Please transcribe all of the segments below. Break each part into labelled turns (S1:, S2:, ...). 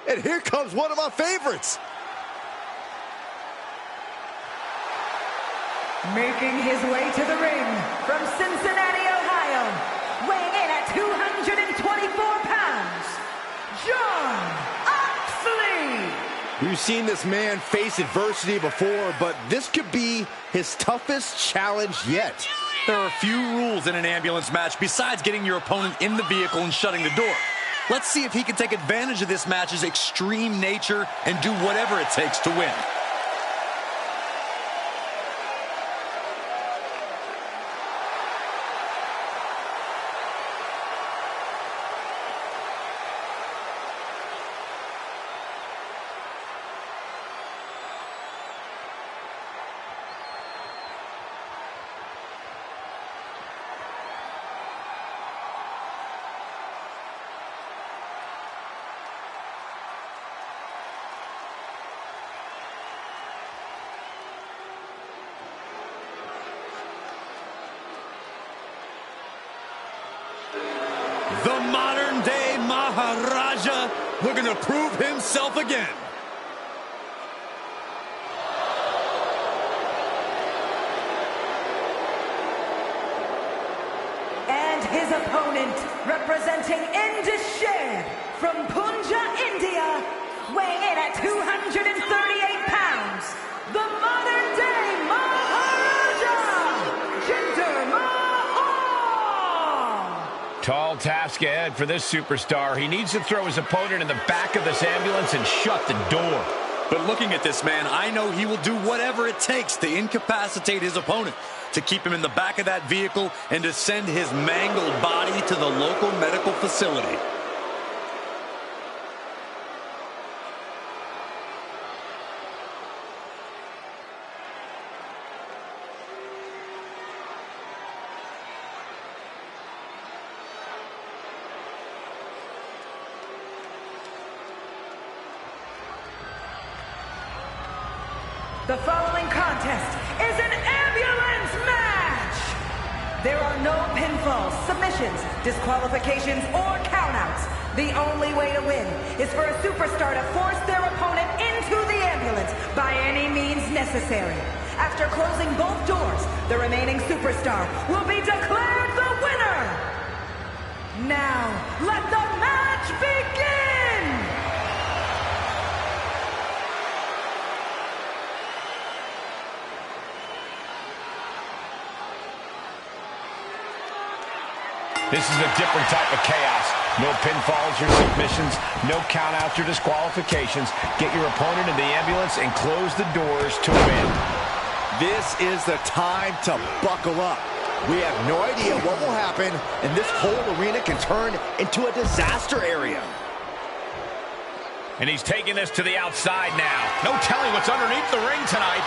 S1: And here comes one of my favorites.
S2: Making his way to the ring from Cincinnati, Ohio, weighing in at 224 pounds, John Moxley.
S1: We've seen this man face adversity before, but this could be his toughest challenge yet.
S3: There are a few rules in an ambulance match besides getting your opponent in the vehicle and shutting the door. Let's see if he can take advantage of this match's extreme nature and do whatever it takes to win. The modern-day Maharaja looking to prove himself again.
S2: And his opponent, representing Indished from Punjab, India, weighing in at 238 pounds, the modern-day Maharaja, Jinder Mahal.
S4: Tall task ahead for this superstar. He needs to throw his opponent in the back of this ambulance and shut the door.
S3: But looking at this man, I know he will do whatever it takes to incapacitate his opponent, to keep him in the back of that vehicle and to send his mangled body to the local medical facility.
S2: The following contest is an ambulance match. There are no pinfalls, submissions, disqualifications, or countouts. The only way to win is for a superstar to force their opponent into the ambulance by any means necessary. After closing both doors, the remaining superstar will be declared the winner. Now, let the match begin!
S4: This is a different type of chaos. No pinfalls or submissions, no countouts or disqualifications. Get your opponent in the ambulance and close the doors to win.
S1: This is the time to buckle up. We have no idea what will happen, and this whole arena can turn into a disaster area.
S4: And he's taking this to the outside now. No telling what's underneath the ring tonight.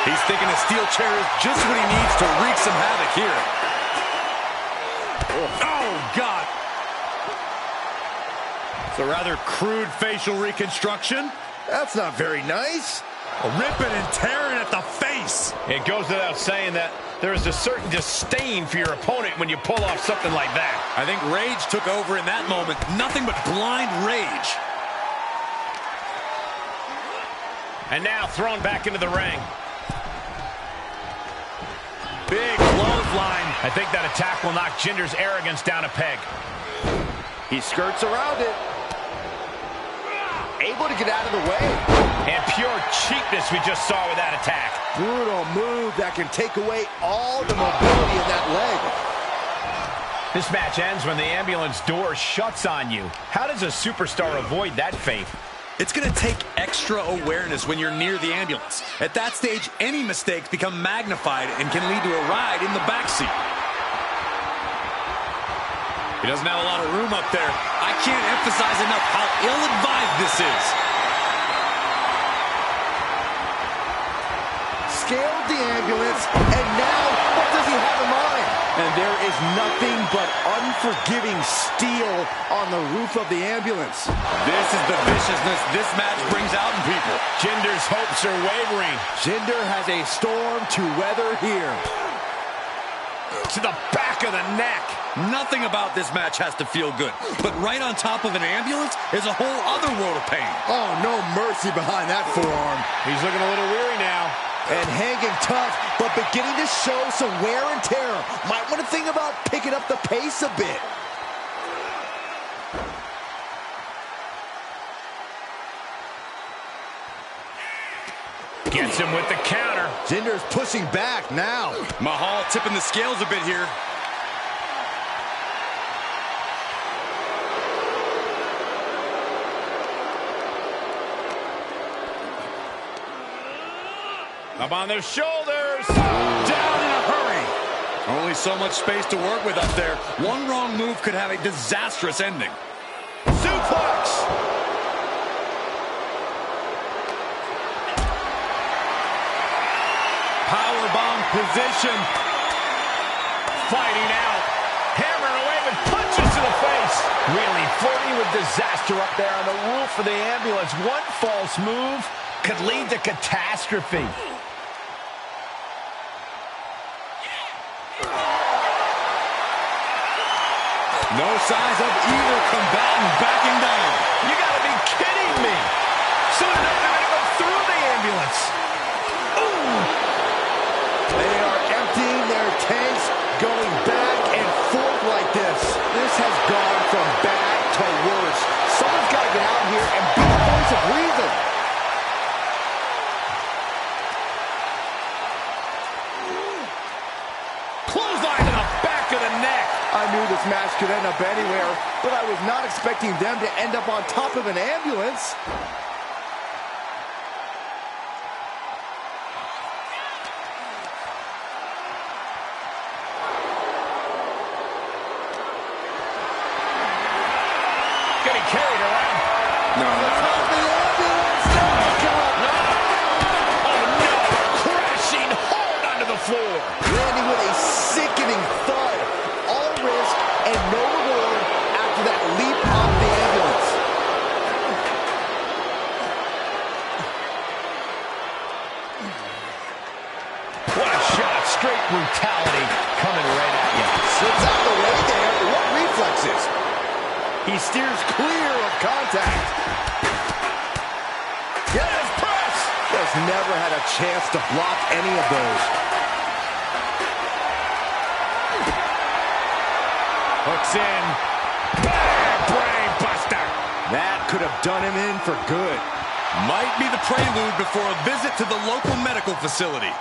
S3: He's thinking a steel chair is just what he needs to wreak some havoc here. Oh, God. It's a rather crude facial reconstruction.
S1: That's not very nice.
S3: Ripping and tearing at the face.
S4: It goes without saying that there is a certain disdain for your opponent when you pull off something like that.
S3: I think rage took over in that moment. Nothing but blind rage.
S4: And now thrown back into the ring.
S3: Big clothesline.
S4: I think that attack will knock Jinder's arrogance down a peg.
S1: He skirts around it. Able to get out of the way.
S4: And pure cheapness we just saw with that attack.
S1: Brutal move that can take away all the mobility in that leg.
S4: This match ends when the ambulance door shuts on you. How does a superstar avoid that fate?
S3: It's going to take extra awareness when you're near the ambulance. At that stage, any mistakes become magnified and can lead to a ride in the backseat. He doesn't have a lot of room up there. I can't emphasize enough how ill-advised this is.
S1: Scaled the ambulance, and now what does he have in mind? And there is nothing but unforgiving steel on the roof of the ambulance.
S3: This is the viciousness this match brings out in people.
S4: Jinder's hopes are wavering.
S1: Jinder has a storm to weather here.
S4: to the back of the neck.
S3: Nothing about this match has to feel good, but right on top of an ambulance is a whole other world of pain.
S1: Oh, no mercy behind that forearm.
S4: He's looking a little weary now.
S1: And hanging tough, but beginning to show some wear and tear. Might want to think about picking up the pace a bit.
S4: Gets him with the counter.
S1: Jinder's pushing back now.
S3: Mahal tipping the scales a bit here.
S4: Up on their shoulders.
S3: Down in a hurry. Only so much space to work with up there. One wrong move could have a disastrous ending.
S1: Suplex.
S3: Powerbomb position.
S4: Fighting out. Hammering away with punches to the face. Really flirting with disaster up there on the roof of the ambulance. One false move could lead to catastrophe.
S3: No signs of either combatant backing down.
S4: You gotta be kidding me. Soon enough, they're gonna go through the ambulance. Ooh.
S1: They are emptying their tanks, going back and forth like this. This has gone from bad to worse. Someone's got to get out here and be the voice of reason.
S4: Clothesline to the back of the neck.
S1: I knew this match could end up anywhere, but I was not expecting them to end up on top of an ambulance.
S4: Getting carried around.
S3: No.
S1: The ambulance! No!
S4: Oh no! Crashing hard onto the floor.
S1: Landing with a sickening thud. All risk and no reward after that leap off the ambulance.
S4: What a shot. Straight brutality coming right at you.
S1: Slips out of the way there. What reflexes? He steers clear of contact.
S4: Yes, press.
S1: Just never had a chance to block any of those.
S4: Hooks in. Bang! Brain buster.
S1: That could have done him in for good.
S3: Might be the prelude before a visit to the local medical facility.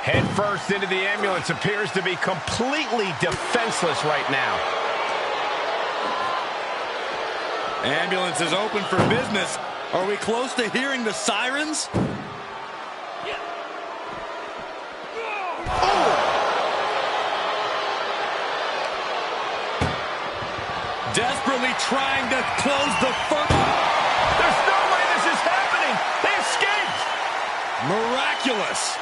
S4: Head first into the ambulance, appears to be completely defenseless right now.
S3: Ambulance is open for business. Are we close to hearing the sirens? Desperately trying to close the first.
S4: There's no way this is happening. They escaped.
S3: Miraculous.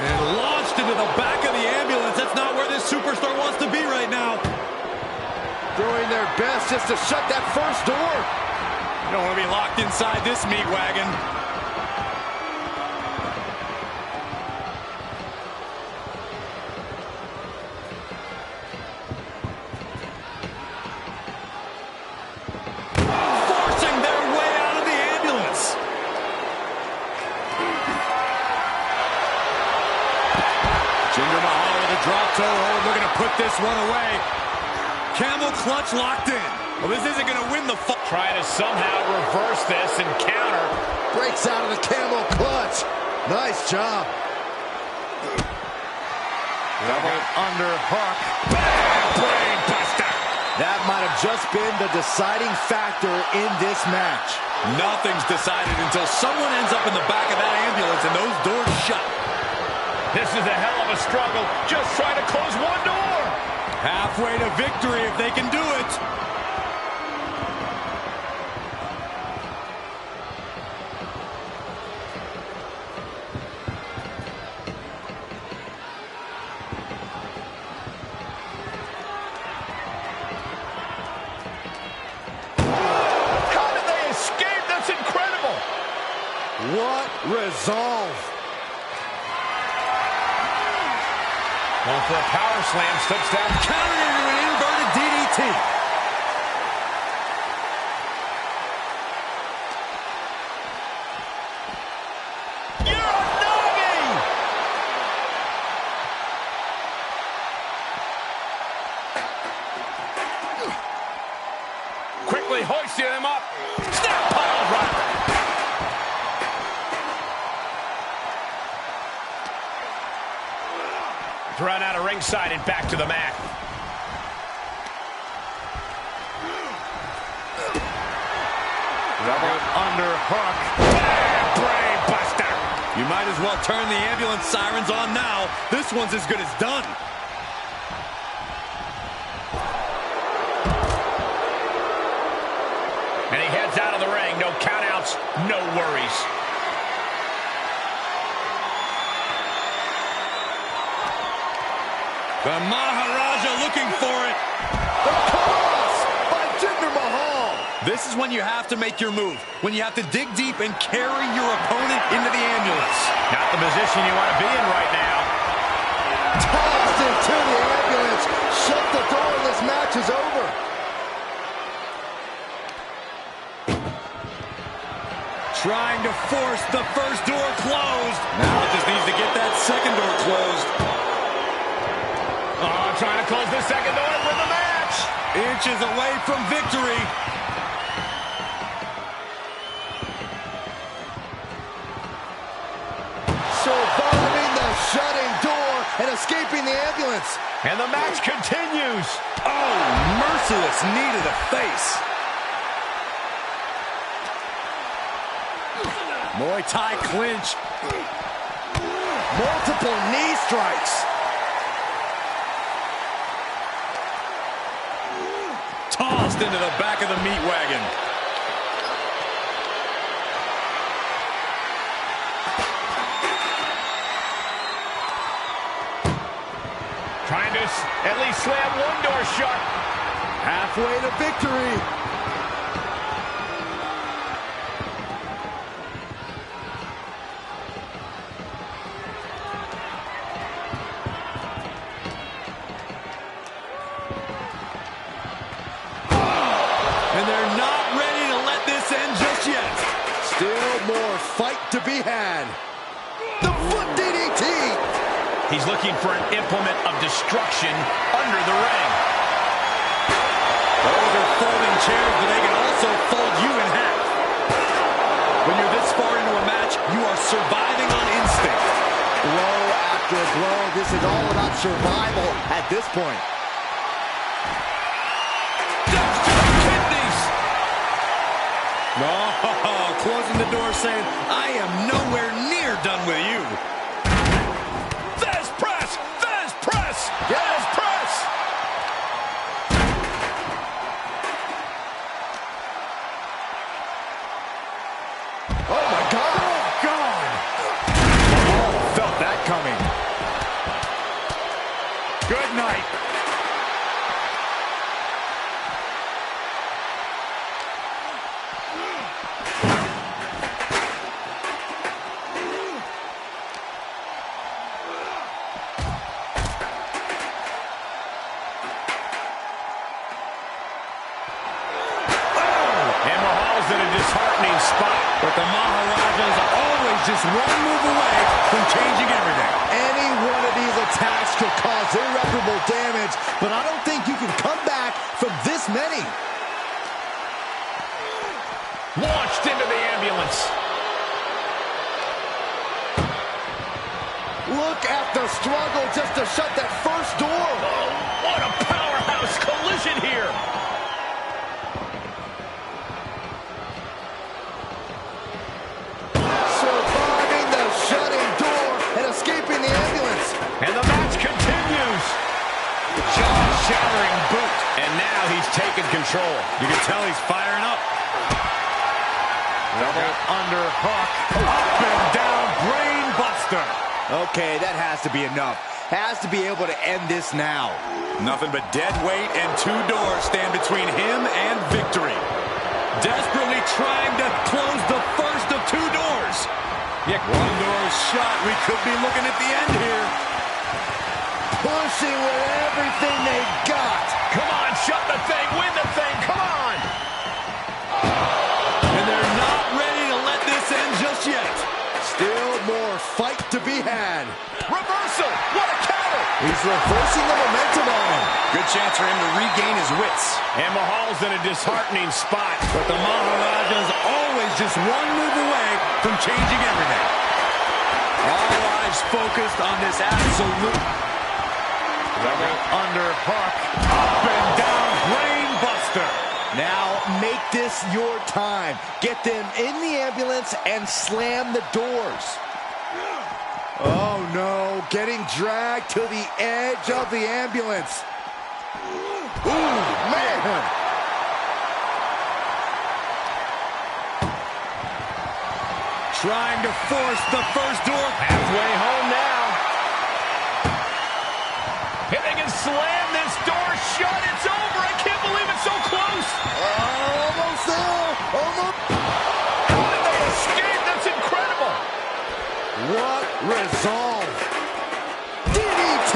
S3: And launched into the back of the ambulance. That's not where this superstar wants to be right now.
S1: Doing their best just to shut that first door.
S3: You don't want to be locked inside this meat wagon. Forcing their way out of the ambulance. Jinder Mahal with a drop toe hold, looking to put this one away. Camel clutch locked in. Well, this isn't going to win the fight.
S4: Trying to somehow reverse this and counter.
S1: Breaks out of the camel clutch. Nice job. Double under hook.
S4: Bam! Brain buster.
S1: That might have just been the deciding factor in this match.
S3: Nothing's decided until someone ends up in the back of that ambulance and those doors shut.
S4: This is a hell of a struggle. Just trying to close one door.
S3: Halfway to victory if they can do it.
S1: What resolve.
S4: Going for a power slam, slips down.
S3: Countered into an inverted DDT.
S4: Quickly hoisting him up. Snap pile driver. Thrown out of ringside and back to the mat.
S1: Double underhook.
S4: Brain buster.
S3: You might as well turn the ambulance sirens on now. This one's as good as done.
S4: And he heads out of the ring. No countouts, no worries.
S3: The Maharaja looking for it.
S1: The cross by Jinder Mahal.
S3: This is when you have to make your move. When you have to dig deep and carry your opponent into the ambulance.
S4: Not the position you want to be in right now.
S1: Tossed into the ambulance. Shut the door and this match is over.
S3: Trying to force the first door closed. Now it just needs to get that second door closed.
S4: Oh, trying to close the second door for the match.
S3: Inches away from victory.
S1: Surviving the shutting door and escaping the ambulance.
S4: And the match continues.
S3: Oh, merciless knee to the face. Muay Thai clinch.
S1: Multiple knee strikes.
S3: Tossed into the back of the meat wagon.
S4: Trying to at least slam one door shut.
S1: Halfway to victory.
S3: And they're not ready to let this end just yet.
S1: Still more fight to be had. The foot DDT.
S4: He's looking for an implement of destruction under the ring.
S3: Those are folding chairs, but they can also fold you in half. When you're this far into a match, you are surviving on instinct.
S1: Blow after blow. This is all about survival at this point.
S3: Oh, closing the door saying, I am nowhere near done with you.
S4: Fez press! Fez press! Fez press!
S1: Oh, my God.
S3: Oh, God.
S1: Oh, felt that coming.
S3: Good night.
S4: In a disheartening spot.
S3: But the Maharaja is always just one move away from changing everything.
S1: Any one of these attacks could cause irreparable damage, but I don't think you can come back from this many.
S4: Launched into the ambulance.
S1: Look at the struggle just to shut that first door.
S4: Oh, what a powerhouse collision here.
S1: Surviving the shutting door and escaping the ambulance.
S4: And the match continues. Jaw-shattering boot. And now he's taken control.
S3: You can tell he's firing up.
S1: Double underhook.
S3: Up and down, brain buster.
S1: Okay, that has to be enough. Has to be able to end this now.
S3: Nothing but dead weight and two doors stand between him and victory. Desperately trying to close the first of two doors. Yeah, one door shut. We could be looking at the end here.
S1: Pushing with everything they've got.
S4: Come on, shut the thing, win the thing, come on!
S3: And they're not ready to let this end just yet.
S1: Still more fight to be had.
S4: Reversal, what a counter!
S1: He's reversing the momentum on him.
S3: Good chance for him to regain his wits.
S4: And Mahal's in a disheartening spot.
S3: But the Maharaja's always just one move away from changing everything. All eyes focused on this absolute double underhook. Up and down, brain buster.
S1: Now make this your time. Get them in the ambulance and slam the doors. Oh no, getting dragged to the edge of the ambulance. Ooh, man.
S3: Trying to force the first door.
S4: Halfway home now. If they can slam this door shut, it's over. I can't believe it's so close.
S1: Almost there. Almost.
S4: How did they escape? That's incredible.
S1: What resolve. DDT.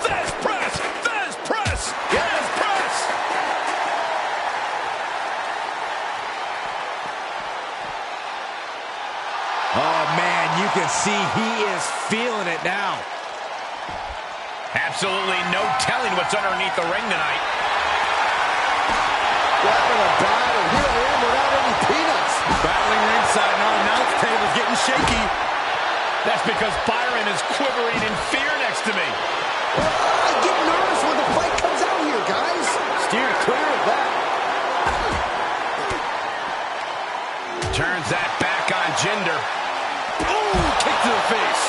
S4: Fez press. Fez press. Fez press.
S1: Oh, man, you can see he is feeling it now.
S4: Absolutely no telling what's underneath the ring tonight.
S1: Having a battle. Here I am without any peanuts.
S3: Battling ringside now. Announce table's getting shaky.
S4: That's because Byron is quivering in fear next to me.
S1: I get nervous when the fight comes out here, guys. Steer clear of that.
S4: Turns that back on Jinder.
S3: Ooh, kick to the face.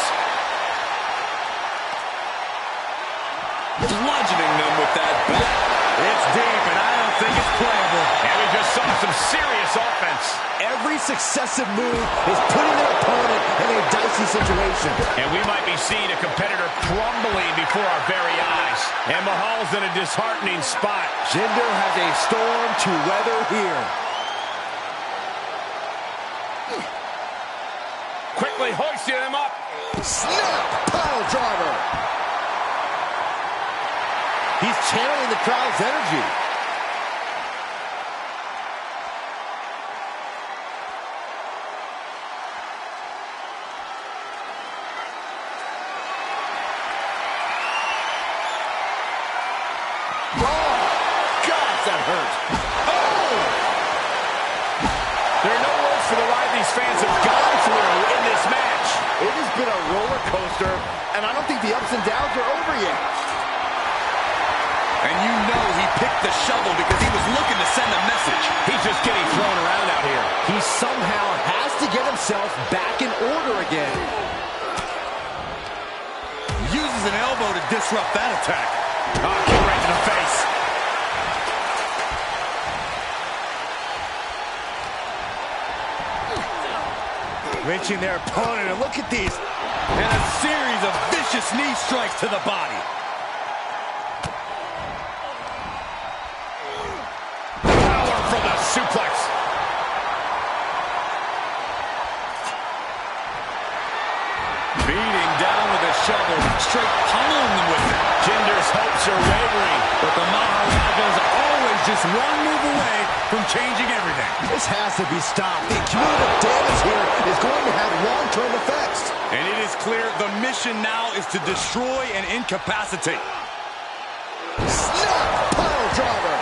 S3: Bludgeoning them with that bat. It's deep, and I don't think it's playable.
S4: And we just saw some serious offense.
S1: Every successive move is putting their opponent in a dicey situation.
S4: And we might be seeing a competitor crumbling before our very eyes. And Mahal's in a disheartening spot.
S1: Jinder has a storm to weather here.
S4: Quickly hoisting him up.
S1: Snap! Pile driver. He's channeling the crowd's energy. That hurt. Oh!
S4: There are no words for the ride these fans have gone through in this match.
S1: It has been a roller coaster, and I don't think the ups and downs are over yet.
S3: And you know he picked the shovel because he was looking to send a message.
S4: He's just getting thrown around out here.
S1: He somehow has to get himself back in order again.
S3: Uses an elbow to disrupt that attack.
S4: Oh, kick right to the face.
S1: Wrenching their opponent, and look at these.
S3: And a series of vicious knee strikes to the body.
S4: Power from the suplex.
S3: Beating down with a shovel, straight pummeling them with it.
S4: Jinder's hopes are wavering.
S3: But the Maharaja's always just one move away from changing everything.
S1: This has to be stopped. The cumulative damage here is going to have long-term effects.
S3: And it is clear the mission now is to destroy and incapacitate.
S1: Snap! Pile driver.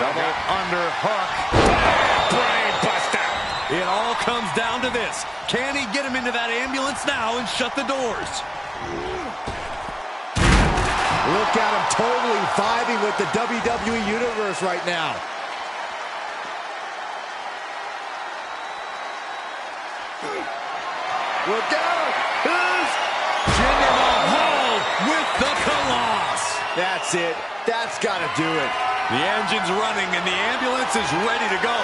S3: Double underhook.
S4: Brain buster.
S3: It all comes down to this. Can he get him into that ambulance now and shut the doors?
S1: Look at him totally vibing with the WWE Universe right now. Look out! Who's
S3: Jinder Mahal with the Colossus.
S1: That's it. That's got to do it.
S3: The engine's running and the ambulance is ready to go.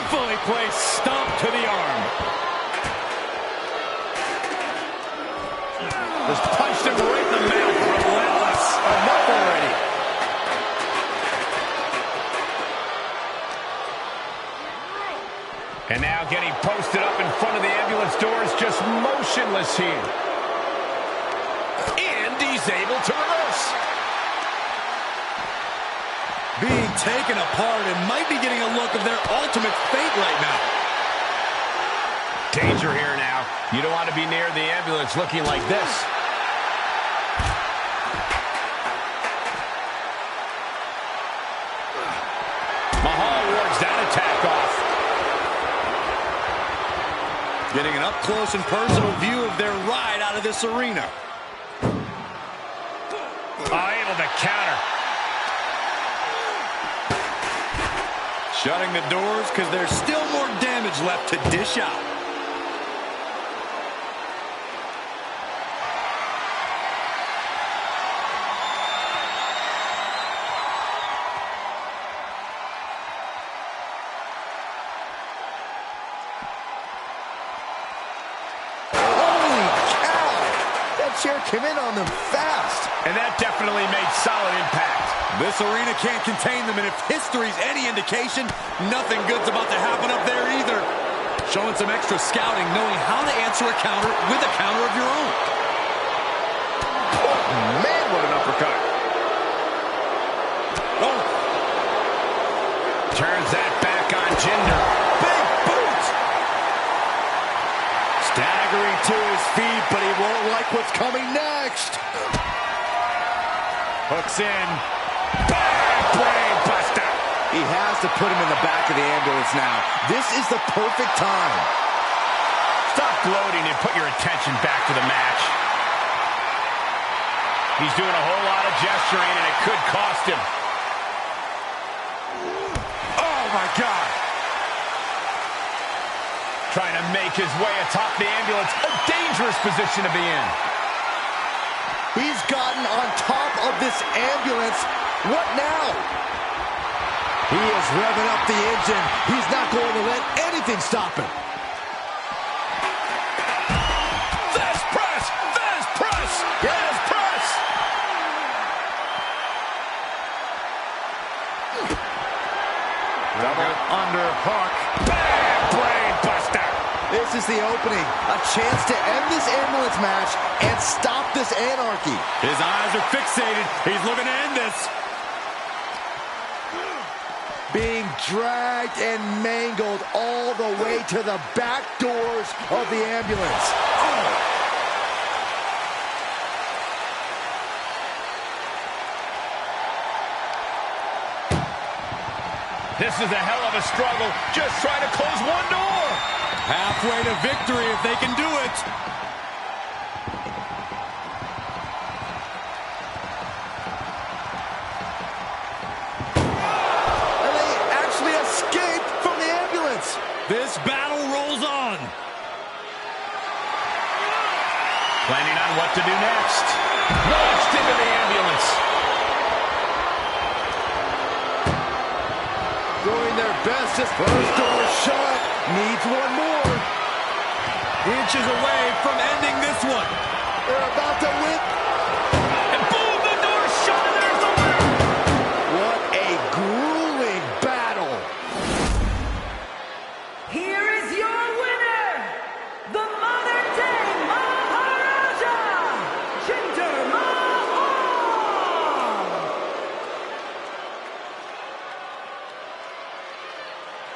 S3: Beautifully placed stomp to the arm. Just punched him right in the mouth. Relentless.
S1: Enough already.
S4: And now getting posted up in front of the ambulance doors, just motionless here. And he's able to reverse.
S3: Being taken apart and might be getting a look of their ultimate fate right now.
S4: Danger here now. You don't want to be near the ambulance looking like this. Mahal wards that attack off.
S3: Getting an up-close and personal view of their ride out of this arena.
S4: Able to counter.
S3: Shutting the doors because there's still more damage left to dish out.
S1: Chair came in on them fast.
S4: And that definitely made solid impact.
S3: This arena can't contain them, and if history's any indication, nothing good's about to happen up there either. Showing some extra scouting, knowing how to answer a counter with a counter of your own.
S1: Oh, man, what an uppercut.
S3: Oh.
S4: Turns that back on Jinder.
S3: Big boot.
S1: Staggering to his feet, but he won't like what's coming next.
S4: Hooks in. Brain buster.
S1: He has to put him in the back of the ambulance now. This is the perfect time.
S4: Stop gloating and put your attention back to the match. He's doing a whole lot of gesturing, and it could cost him.
S3: Oh, my God.
S4: Trying to make his way atop the ambulance. A dangerous position to be in.
S1: He's gotten on top of this ambulance. What now? He is revving up the engine. He's not going to let anything stop him.
S4: Fast press! Fast press! Fast press!
S3: Double under hook.
S4: Bam! Brain buster!
S1: This is the opening. A chance to end this ambulance match and stop this anarchy.
S3: His eyes are fixated. He's looking to end this.
S1: Being dragged and mangled all the way to the back doors of the ambulance. Oh.
S4: This is a hell of a struggle. Just trying to close one door.
S3: Halfway to victory if they can do it.
S1: And they actually escaped from the ambulance.
S3: This battle rolls on.
S4: Planning on what to do next. Launched into the ambulance.
S1: Doing their best. This first door shut. Needs one more.
S3: Inches away from ending this one.
S1: They're about to win